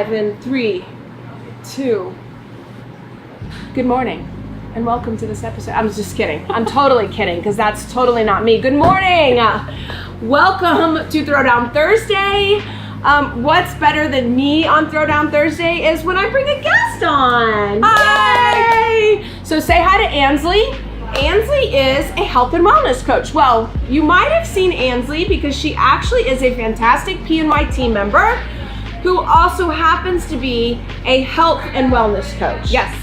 live in 3, 2. Good morning and welcome to this episode. I'm just kidding. I'm totally kidding because that's totally not me. Good morning. Welcome to Throwdown Thursday. What's better than me on Throwdown Thursday is when I bring a guest on. Hi. So say hi to Ansley. Ansley is a health and wellness coach. Well, you might have seen Ansley because she actually is a fantastic PNY team member who also happens to be a health and wellness coach. Yes.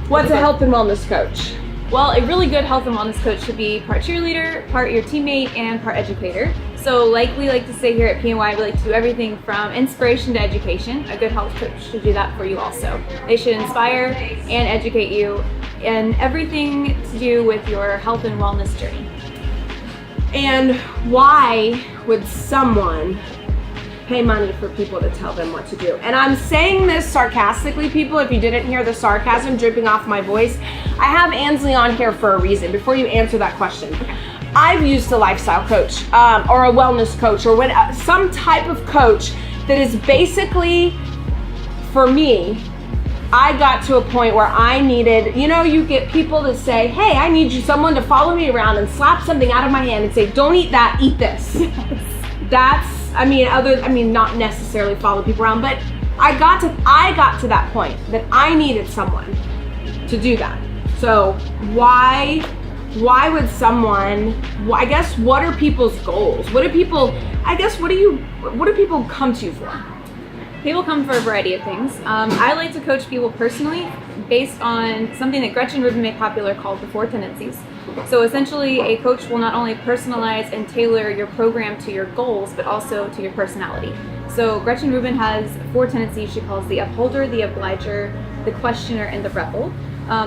What's a health and wellness coach? Well, a really good health and wellness coach should be part cheerleader, part your teammate, and part educator. So like we like to say here at PNY, we like to do everything from inspiration to education. A good health coach should do that for you also. They should inspire and educate you in everything to do with your health and wellness journey. And why would someone pay money for people to tell them what to do? And I'm saying this sarcastically, people, if you didn't hear the sarcasm dripping off my voice. I have Ansley on here for a reason, before you answer that question. I've used a lifestyle coach or a wellness coach or some type of coach that is basically, for me, I got to a point where I needed, you get people that say, hey, I need someone to follow me around and slap something out of my hand and say, don't eat that, eat this. Not necessarily follow people around, but I got to that point that I needed someone to do that. So why would someone, what are people's goals? What do people come to you for? People come for a variety of things. I like to coach people personally based on something that Gretchen Rubin made popular called the 4 tendencies. So essentially, a coach will not only personalize and tailor your program to your goals, but also to your personality. So Gretchen Rubin has 4 tendencies she calls the upholder, the obliger, the questioner, and the rebel.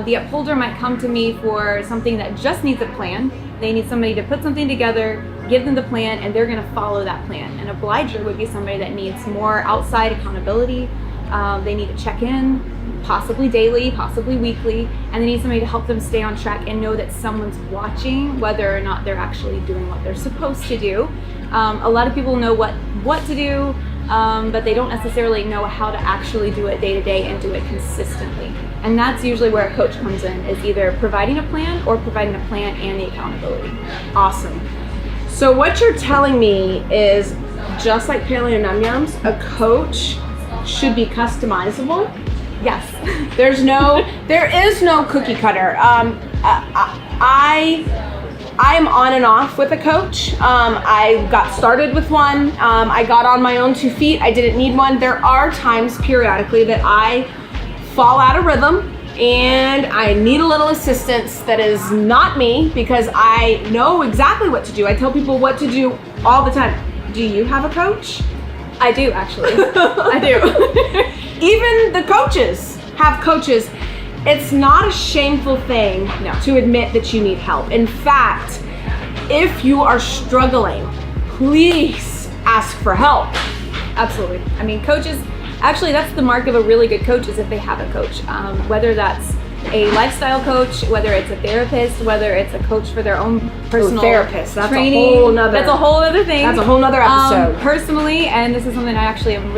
The upholder might come to me for something that just needs a plan. They need somebody to put something together, give them the plan, and they're going to follow that plan. An obliger would be somebody that needs more outside accountability. They need to check in, possibly daily, possibly weekly, and they need somebody to help them stay on track and know that someone's watching whether or not they're actually doing what they're supposed to do. A lot of people know what to do, but they don't necessarily know how to actually do it day to day and do it consistently. And that's usually where a coach comes in, is either providing a plan or providing a plan and the accountability. Awesome. So what you're telling me is, just like Paleo Num Yums, a coach should be customizable. Yes. There is no cookie cutter. I am on and off with a coach. I got started with one. I got on my own 2 feet. I didn't need one. There are times periodically that I fall out of rhythm and I need a little assistance that is not me, because I know exactly what to do. I tell people what to do all the time. Do you have a coach? I do, actually. I do. Even the coaches have coaches. It's not a shameful thing to admit that you need help. In fact, if you are struggling, please ask for help. Absolutely. I mean, coaches, actually, that's the mark of a really good coach, is if they have a coach. Whether that's a lifestyle coach, whether it's a therapist, whether it's a coach for their own personal therapist. That's training. That's a whole other thing. That's a whole other episode. Personally, and this is something I actually am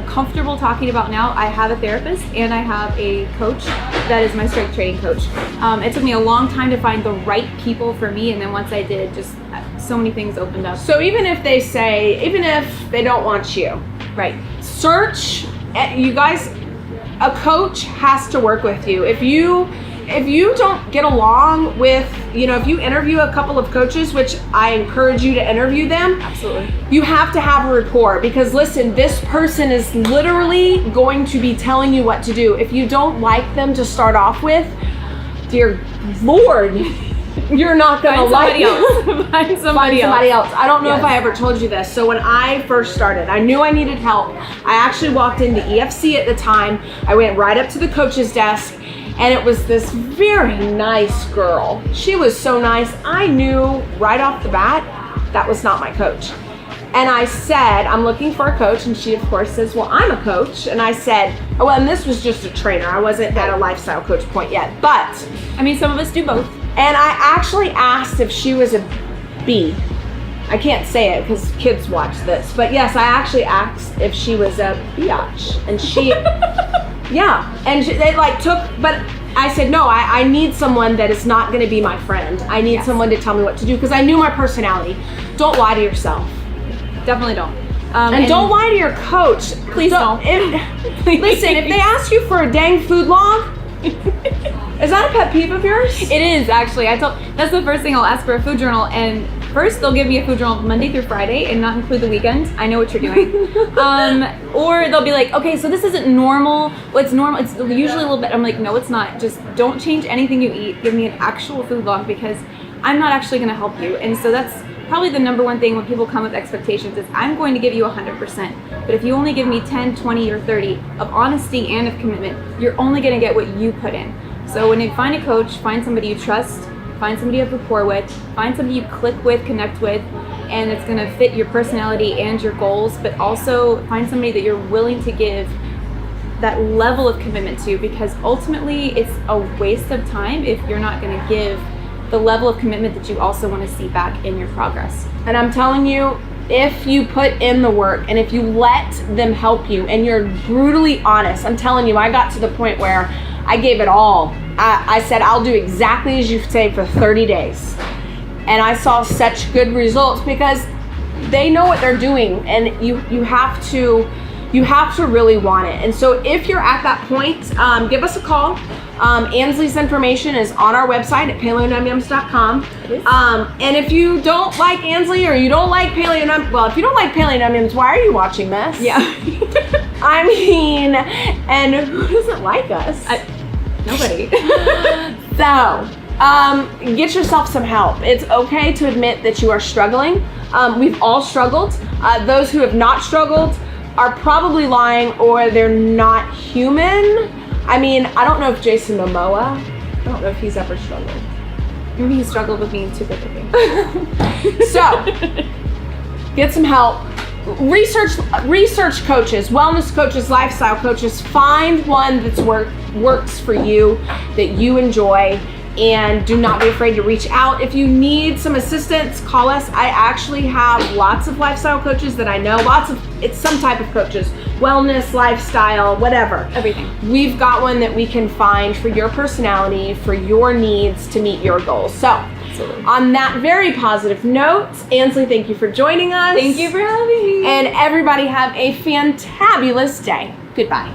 comfortable talking about now, I have a therapist and I have a coach that is my strength training coach. It took me a long time to find the right people for me, and then once I did, just so many things opened up. So even if they don't want you, right? Search, you guys, a coach has to work with you. If you don't get along with, if you interview a couple of coaches, which I encourage you to interview them. Absolutely. You have to have a rapport, because listen, this person is literally going to be telling you what to do. If you don't like them to start off with, dear Lord, you're not going to like them. Find somebody else. I don't know if I ever told you this. So when I first started, I knew I needed help. I actually walked into EFC at the time. I went right up to the coach's desk, and it was this very nice girl. She was so nice. I knew right off the bat that was not my coach. And I said, I'm looking for a coach. And she, of course, says, well, I'm a coach. And I said, oh, well, and this was just a trainer. I wasn't at a lifestyle coach point yet. But, I mean, some of us do both. And I actually asked if she was a B. I can't say it because kids watch this, but yes, I actually asked if she was a biatch, and she, yeah, and they like took, but I said, no, I need someone that is not going to be my friend. I need someone to tell me what to do, because I knew my personality. Don't lie to yourself. Definitely don't. And don't lie to your coach. Please don't. Listen, if they ask you for a dang food log, is that a pet peeve of yours? It is, actually. That's the first thing I'll ask for, a food journal. And first, they'll give me a food journal Monday through Friday and not include the weekends. I know what you're doing. Or they'll be like, okay, so this isn't normal. Well, it's normal. It's usually a little bit. I'm like, no, it's not. Just don't change anything you eat. Give me an actual food log, because I'm not actually going to help you. And so that's probably the number one thing when people come with expectations is, I'm going to give you 100%. But if you only give me 10, 20, or 30 of honesty and of commitment, you're only going to get what you put in. So when you find a coach, find somebody you trust, find somebody you have rapport with, find somebody you click with, connect with, and it's going to fit your personality and your goals, but also find somebody that you're willing to give that level of commitment to, because ultimately it's a waste of time if you're not going to give the level of commitment that you also want to see back in your progress. And I'm telling you, if you put in the work and if you let them help you and you're brutally honest, I'm telling you, I got to the point where I gave it all. I said, I'll do exactly as you say for 30 days. And I saw such good results, because they know what they're doing, and you have to really want it. And so if you're at that point, give us a call. Ansley's information is on our website at paleonumyums.com. And if you don't like Ansley, or you don't like if you don't like Paleonumyums, why are you watching this? Yeah. I mean, and who doesn't like us? Nobody. So, get yourself some help. It's okay to admit that you are struggling. We've all struggled. Those who have not struggled are probably lying, or they're not human. I mean, I don't know if Jason Momoa, I don't know if he's ever struggled. Maybe he struggled with being too good looking. So, get some help. Research coaches, wellness coaches, lifestyle coaches. Find one that's works for you, that you enjoy, and do not be afraid to reach out. If you need some assistance, call us. I actually have lots of lifestyle coaches that I know. It's some type of coaches, wellness, lifestyle, whatever. Everything. We've got one that we can find for your personality, for your needs, to meet your goals. So, absolutely. On that very positive note, Ansley, thank you for joining us. Thank you for having me. And everybody have a fantabulous day. Goodbye.